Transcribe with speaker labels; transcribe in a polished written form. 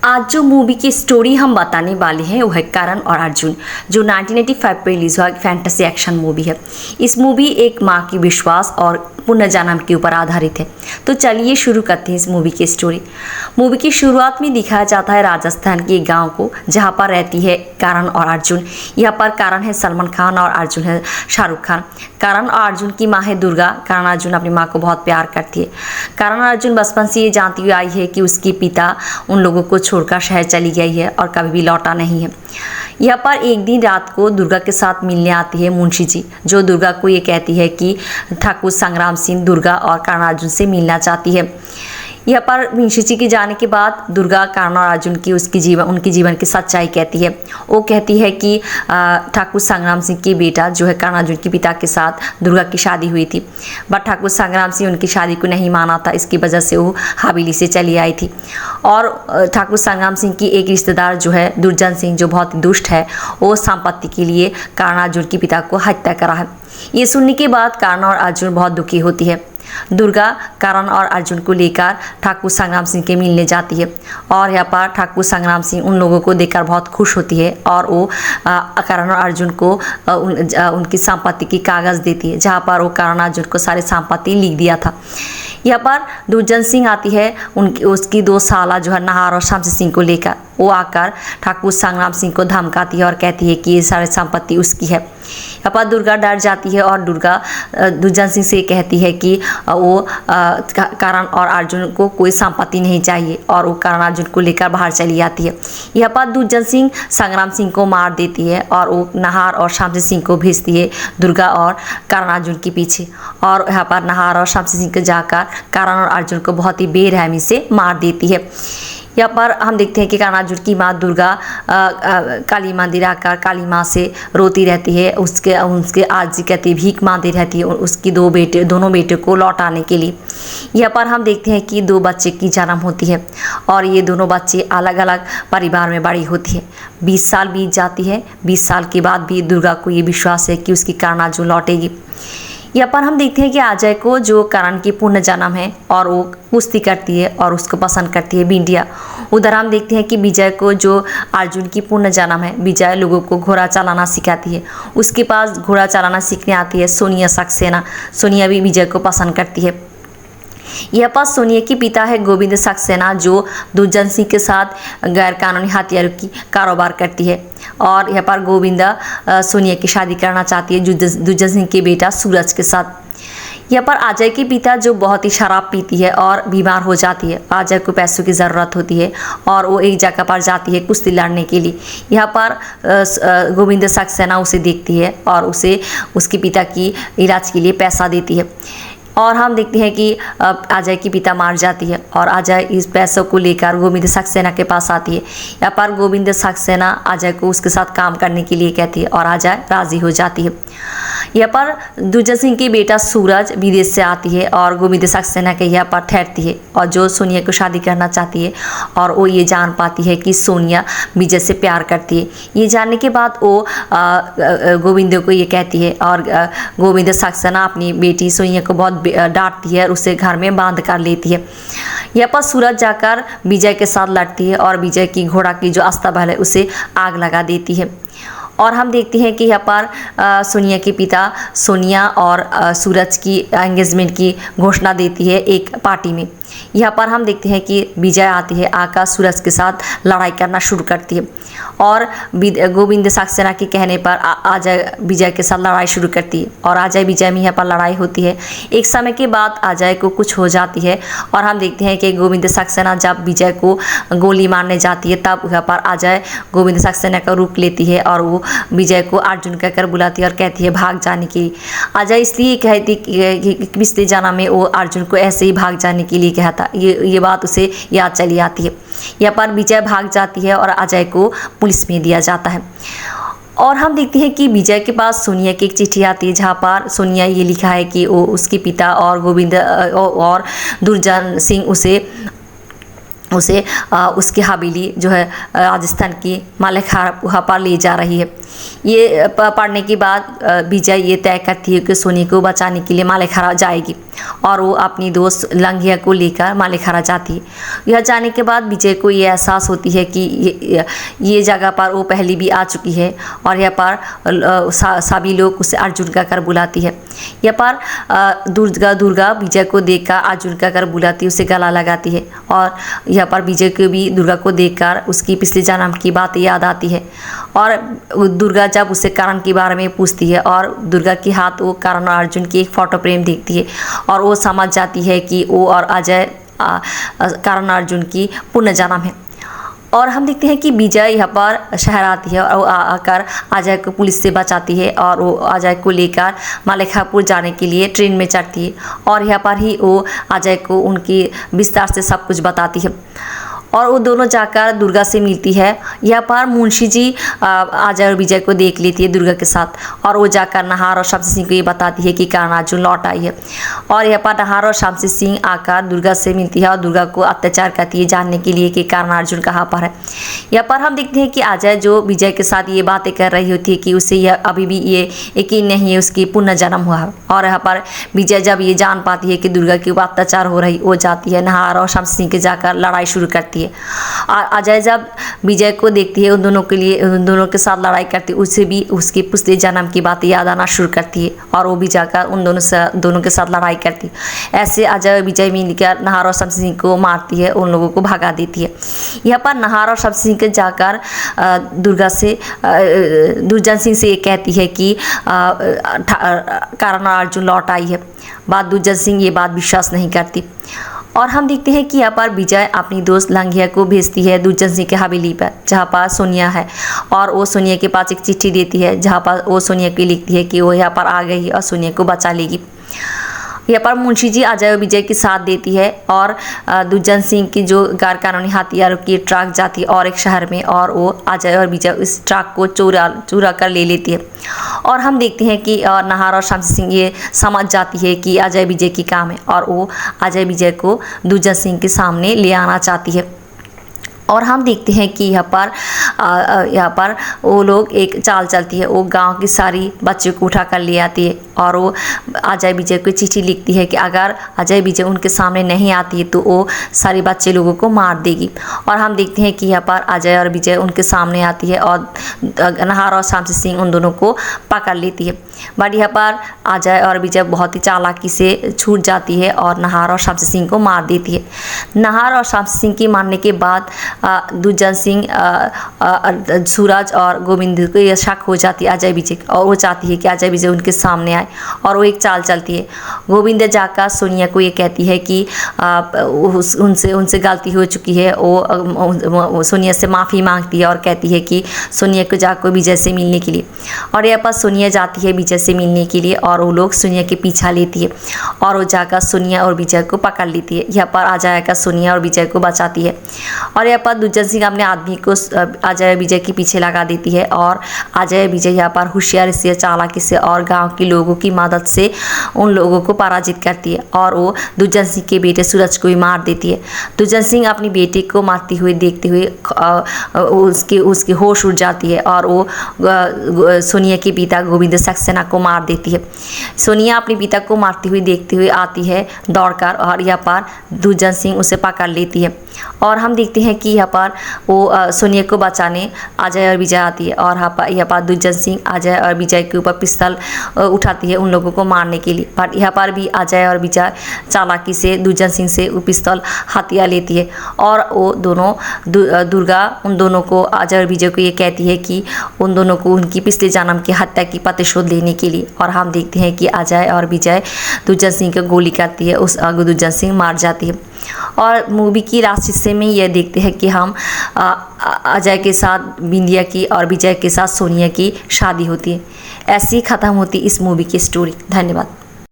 Speaker 1: आज जो मूवी की स्टोरी हम बताने वाले हैं वो है करण और अर्जुन, जो 1985 पे रिलीज हुआ फैंटेसी एक्शन मूवी है। इस मूवी एक माँ की विश्वास और पुनर्जन्म के ऊपर आधारित है। तो चलिए शुरू करते हैं इस मूवी की स्टोरी। मूवी की शुरुआत में दिखाया जाता है राजस्थान के एक गांव को, जहां पर रहती है करण और अर्जुन। यहाँ पर करण है सलमान खान और अर्जुन है शाहरुख खान। करण और अर्जुन की माँ है दुर्गा। करण अर्जुन अपनी माँ को बहुत प्यार करती है। करण और अर्जुन बचपन से ये जानती हुई आई है कि उसके पिता उन लोगों को छोड़कर शहर चली गई है और कभी भी लौटा नहीं है। यहाँ पर एक दिन रात को दुर्गा के साथ मिलने आती है मुंशी जी, जो दुर्गा को ये कहती है कि ठाकुर संग्राम सिंह दुर्गा और करण अर्जुन से मिलना चाहती है। यहाँ पर मुंशी जी के जाने के बाद दुर्गा करण और अर्जुन की उनकी जीवन की सच्चाई कहती है। वो कहती है कि ठाकुर संग्राम सिंह की बेटा जो है करण अर्जुन के पिता के साथ दुर्गा की शादी हुई थी, बट ठाकुर संग्राम सिंह उनकी शादी को नहीं माना था। इसकी वजह से वो हवेली से चली आई थी। और ठाकुर संग्राम सिंह की एक रिश्तेदार जो है दुर्जन सिंह, जो बहुत दुष्ट है, वो संपत्ति के लिए करण अर्जुन के पिता को हत्या करा है। ये सुनने के बाद करण और अर्जुन बहुत दुखी होती है। दुर्गा करण और अर्जुन को लेकर ठाकुर संग्राम सिंह के मिलने जाती है और यहाँ पर ठाकुर संग्राम सिंह उन लोगों को देखकर बहुत खुश होती है और वो करण और अर्जुन को उनकी संपत्ति की कागज़ देती है, जहाँ पर वो करण अर्जुन को सारी संपत्ति लिख दिया था। यहाँ पर दुर्जन सिंह आती है, उसकी 2 साला जो है नहार और शमशी सिंह को लेकर। वो आकर ठाकुर संग्राम सिंह को धमकाती है और कहती है कि ये सारी संपत्ति उसकी है। यहाँ पर दुर्गा डर जाती है और दुर्गा दुर्जन सिंह से कहती है कि वो करण और अर्जुन को कोई संपत्ति नहीं चाहिए, और वो करण अर्जुन को लेकर बाहर चली जाती है। यहाँ पर दुर्जन सिंह संग्राम सिंह को मार देती है और वो नहार और शमशी सिंह को भेजती है दुर्गा और करण अर्जुन के पीछे। और यहाँ पर नहार और शमशी सिंह को जाकर करण और अर्जुन को बहुत ही बेरहमी से मार देती है। यहाँ पर हम देखते हैं कि करण अर्जुन की माँ दुर्गा काली मंदिर आकर काली माँ से रोती रहती है, उसके आज कहती भीख मांगती रहती है उसकी दोनों बेटे को लौटाने के लिए। यहाँ पर हम देखते हैं कि 2 बच्चे की जन्म होती है और ये दोनों बच्चे अलग अलग परिवार में बड़ी होती है। 20 साल बीत जाती है। 20 साल के बाद भी दुर्गा को ये विश्वास है कि उसकी करण अर्जुन लौटेगी। यहाँ पर हम देखते हैं कि अजय को, जो करण की पूर्ण जन्म है, और वो कुश्ती करती है और उसको पसंद करती है बिंदिया। उधर हम देखते हैं कि विजय को, जो अर्जुन की पूर्ण जन्म है, विजय लोगों को घोड़ा चलाना सिखाती है। उसके पास घोड़ा चलाना सीखने आती है सोनिया सक्सेना। सोनिया भी विजय को पसंद करती है। यह पर सोनिया के पिता है गोविंद सक्सेना, जो दुर्जन सिंह के साथ गैर कानूनी हथियारों की कारोबार करती है। और यहाँ पर गोविंदा सोनिया की शादी करना चाहती है दुर्जन सिंह के बेटा सूरज के साथ। यहाँ पर अजय के पिता, जो बहुत ही शराब पीती है और बीमार हो जाती है। अजय को पैसों की ज़रूरत होती है और वो एक जगह पर जाती है कुश्ती लड़ने के लिए। यहाँ पर गोविंद सक्सेना उसे देखती है और उसे उसके पिता की इलाज के लिए पैसा देती है। और हम देखते हैं कि अजय की पिता मार जाती है और अजय इस पैसों को लेकर गोविंद सक्सेना के पास आती है। यहाँ पर गोविंद सक्सेना अजय को उसके साथ काम करने के लिए कहती है और अजय राज़ी हो जाती है। यहाँ पर दुर्जन सिंह की बेटा सूरज विदेश से आती है और गोविंद सक्सेना के यहाँ पर ठहरती है, और जो सोनिया को शादी करना चाहती है। और वो ये जान पाती है कि सोनिया विजय से प्यार करती है। ये जानने के बाद वो गोविंद को ये कहती है और गोविंद सक्सेना अपनी बेटी सोनिया को बहुत डांटती है और उसे घर में बांध कर लेती है। यहाँ पर सूरज जाकर विजय के साथ लड़ती है और विजय की घोड़ा की जो अस्तबल है उसे आग लगा देती है। और हम देखते हैं कि यहाँ पर सोनिया के पिता सोनिया और सूरज की एंगेजमेंट की घोषणा देती है एक पार्टी में। यहाँ पर हम देखते हैं कि विजय आती है, आकर सूरज के साथ लड़ाई करना शुरू करती है और गोविंद सक्सेना के कहने पर अजय विजय के साथ लड़ाई शुरू करती है और अजय विजय में यहाँ पर लड़ाई होती है। एक समय के बाद अजय को कुछ हो जाती है और हम देखते हैं कि गोविंद सक्सेना जब विजय को गोली मारने जाती है, तब यहाँ पर अजय गोविंद सक्सेना का रूप लेती है और वो विजय को अर्जुन कहकर बुलाती है और कहती है भाग जाने के लिए। अजय इसलिए कहती कि पिछले जन्म में वो अर्जुन को ऐसे ही भाग जाने के लिए कहा था। ये बात उसे याद चली आती है। यहाँ पर विजय भाग जाती है और अजय को पुलिस में दिया जाता है। और हम देखते हैं कि विजय के पास सोनिया की एक चिट्ठी आती है, जहाँ पर सोनिया ये लिखा है कि वो उसके पिता और गोविंद और दुर्जन सिंह उसे उसकी हवेली जो है राजस्थान की मालेखारा पर ले जा रही है। ये पढ़ने के बाद विजय ये तय करती है कि सोनिया को बचाने के लिए मालेखारा जाएगी और वो अपनी दोस्त लंघिया को लेकर मालेखारा जाती है। यह जाने के बाद विजय को ये एहसास होती है कि ये जगह पर वो पहले भी आ चुकी है और यहाँ पर सभी लोग उसे अर्जुन का कर बुलाती है। यहाँ पर दुर्गा विजय को देखकर अर्जुन का कर बुलाती है, उसे गला लगाती है और यहाँ पर विजय को भी दुर्गा को देखकर उसकी पिछले जन्म की बातें याद आती है और दुर्गा जब उसे करण के बारे में पूछती है और दुर्गा के हाथ वो करण और अर्जुन की एक फ़ोटो फ्रेम देखती है और वो समझ जाती है कि वो और अजय करण अर्जुन की पुण्य जन्म है। और हम देखते हैं कि विजय यहाँ पर शहर आती है और वो आकर अजय को पुलिस से बचाती है और वो अजय को लेकर मालेखापुर जाने के लिए ट्रेन में चढ़ती है और यहाँ पर ही वो अजय को उनकी विस्तार से सब कुछ बताती है और वो दोनों जाकर दुर्गा से मिलती है। यहाँ पर मुंशी जी अजय और विजय को देख लेती है दुर्गा के साथ और वो जाकर नाहर और शमशी सिंह को ये बताती है कि करण अर्जुन लौट आई है और यहाँ पर नाहर और शमशी सिंह आकर दुर्गा से मिलती है और दुर्गा को अत्याचार करती है जानने के लिए कि करण अर्जुन कहाँ पर है। यहाँ पर हम देखते हैं कि अजय जो विजय के साथ ये बातें कर रही होती है कि उसे यह अभी भी ये यकीन नहीं है उसकी पुण्य जन्म हुआ है और यहाँ पर विजय जब ये जान पाती है कि दुर्गा के ऊपर अत्याचार हो रही, वो जाती है नाहर और शमशी सिंह के जाकर लड़ाई शुरू करती है। अजय जब विजय को देखती है उन दोनों के साथ लड़ाई करती है, उसे भी उसके पिछले जन्म की बातें याद आना शुरू करती है और वो भी जाकर उन दोनों के साथ लड़ाई करती है। ऐसे अजय और विजय मिलकर नाहर और शमशी सिंह को मारती है, उन लोगों को भगा देती है। यहाँ पर नाहर और शमशी सिंह के जाकर दुर्जन सिंह से ये कहती है कि करण अर्जुन लौट आई है। बात दुर्जन सिंह ये बात विश्वास नहीं करती और हम देखते हैं कि यहाँ पर विजय अपनी दोस्त लंघिया को भेजती है दुर्जन सिंह के हवेली पर जहाँ पर सोनिया है और वो सोनिया के पास एक चिट्ठी देती है जहाँ पर वो सोनिया को लिखती है कि वो यहाँ पर आ गई और सोनिया को बचा लेगी। यहाँ पर मुंशी जी अजय और विजय की साथ देती है और दुर्जन सिंह की जो गैर कानूनी हथियारों की ट्रक जाती है और एक शहर में और वो अजय और विजय इस ट्रक को चुरा कर ले लेती है और हम देखते हैं कि नाहर और शमशी सिंह ये समझ जाती है कि अजय विजय की काम है और वो अजय विजय को दुर्जन सिंह के सामने ले आना चाहती है। और हम देखते हैं कि यहाँ पर वो लोग एक चाल चलती है, वो गांव की सारी बच्चों को उठा कर ले आती है और वो अजय विजय को चिट्ठी लिखती है कि अगर अजय विजय उनके सामने नहीं आती है तो वो सारे बच्चे लोगों को मार देगी। और हम देखते हैं कि यहाँ पर अजय और विजय उनके सामने आती है और नाहर और शमशी सिंह उन दोनों को पकड़ लेती है। बट यहाँ पर अजय और विजय बहुत ही चालाकी से छूट जाती है और नाहर और शमशी सिंह को मार देती है। नाहर और शमशी सिंह की मारने के बाद दुर्जन सिंह सूरज और गोविंद को यह शक हो जाती है अजय विजय और वो चाहती है कि अजय विजय उनके सामने आए और वो एक चाल चलती है। गोविंद जाकर सोनिया को ये कहती है कि उनसे गलती हो चुकी है, वो सोनिया से माफ़ी मांगती है और कहती है कि सोनिया को जाकर विजय से मिलने के लिए। और यहाँ पर सोनिया जाती है विजय से मिलने के लिए और वो लोग सोनिया के पीछा लेती है और वो जाकर सोनिया और विजय को पकड़ लेती है। यहाँ पर आ जाकर सोनिया और विजय को बचाती है और यहाँ पर दुर्जन सिंह अपने आदमी को अजय विजय के पीछे लगा देती है और अजय विजय यहाँ पर होशियारी से, चालाकी से और गांव के लोगों की मदद से उन लोगों को पराजित करती है और वो दुर्जन सिंह के बेटे सूरज को भी मार देती है। दुर्जन सिंह अपनी बेटी को मारती हुई देखते हुए उसकी होश उड़ जाती है और वो सोनिया के पिता गोविंद सक्सेना को मार देती है। सोनिया अपने पिता को मारती हुई देखते हुए आती है दौड़कर और यहाँ पर दुर्जन सिंह उसे पकड़ लेती है और हम देखते हैं कि यहाँ पर वो सोनिया को बचाने अजय और विजय आती है और यहाँ पर दुर्जन सिंह अजय और विजय के ऊपर पिस्तौल उठाती है उन लोगों को मारने के लिए। बट यहाँ पर भी अजय और विजय चालाकी से दुर्जन सिंह से वो पिस्तौल हथिया लेती है और वो दोनों दुर्गा उन दोनों को अजय और विजय को ये कहती है कि उन दोनों को उनकी पिछले जन्म की हत्या की प्रतिशोध लेने के लिए। और हम देखते हैं कि अजय और विजय दुर्जन सिंह को गोली करती है, उस दुर्जन सिंह मार जाती है। और मूवी की लास्ट हिस्से में यह देखते हैं कि हम अजय के साथ बिंदिया की और विजय के साथ सोनिया की शादी होती है। ऐसी ख़त्म होती इस मूवी की स्टोरी। धन्यवाद।